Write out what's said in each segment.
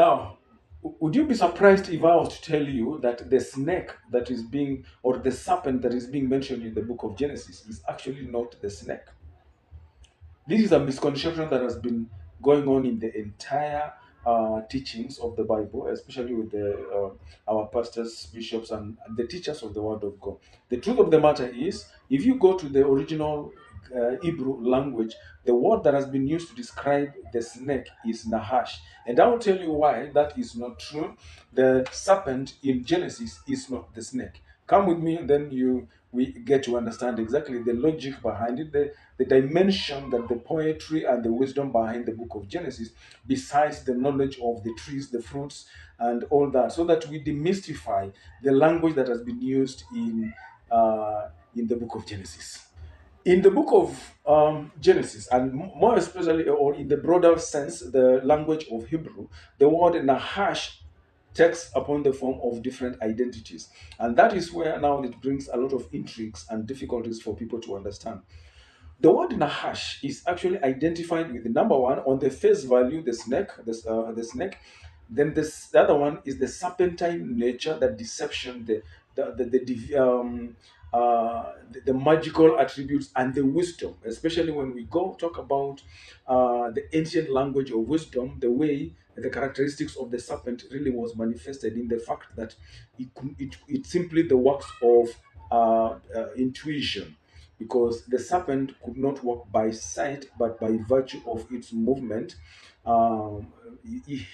Now, would you be surprised if I was to tell you that the snake that is being, or the serpent that is being mentioned in the book of Genesis is actually not the snake? This is a misconception that has been going on in the entire teachings of the Bible, especially with our pastors, bishops, and the teachers of the Word of God. The truth of the matter is, if you go to the original Hebrew language, the word that has been used to describe the snake is Nahash. And I will tell you why that is not true. The serpent in Genesis is not the snake. Come with me, and then we get to understand exactly the logic behind it, the dimension, that the poetry and the wisdom behind the book of Genesis, besides the knowledge of the trees, the fruits, and all that, so that we demystify the language that has been used in the book of Genesis. In the book of Genesis, and more especially, or in the broader sense, the language of Hebrew, the word Nahash takes upon the form of different identities. And that is where now it brings a lot of intrigues and difficulties for people to understand. The word Nahash is actually identified with number one on the face value, the snake, the snake. Then the other one is the serpentine nature, the deception, the magical attributes, and the wisdom. Especially when we go talk about the ancient language of wisdom, the way the characteristics of the serpent really was manifested in the fact that it's simply the works of intuition, because the serpent could not walk by sight but by virtue of its movement, um,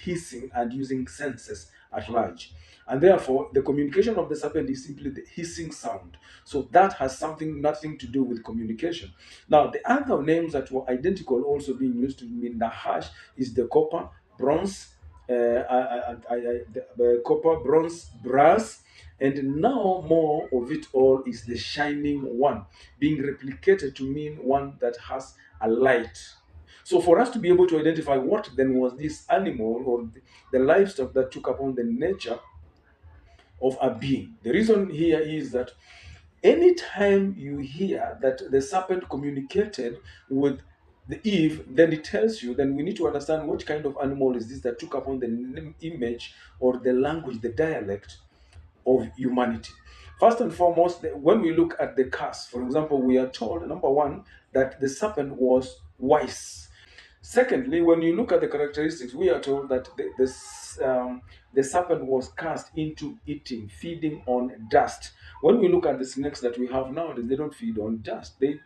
hissing and using senses at large. And therefore, the communication of the serpent is simply the hissing sound. So that has nothing to do with communication. Now, the other names that were identical also being used to mean Nahash is the copper, bronze, the copper, bronze, brass, and now more of it all is the shining one, being replicated to mean one that has a light. So, for us to be able to identify what then was this animal or the livestock that took upon the nature of a being, the reason here is that anytime you hear that the serpent communicated with the Eve, then it tells you, then we need to understand what kind of animal is this that took upon the image or the language, the dialect of humanity. First and foremost, when we look at the curse, for example, we are told, number one, that the serpent was wise. Secondly, when you look at the characteristics, we are told that the serpent was cast into eating, feeding on dust. When we look at the snakes that we have nowadays, they don't feed on dust. They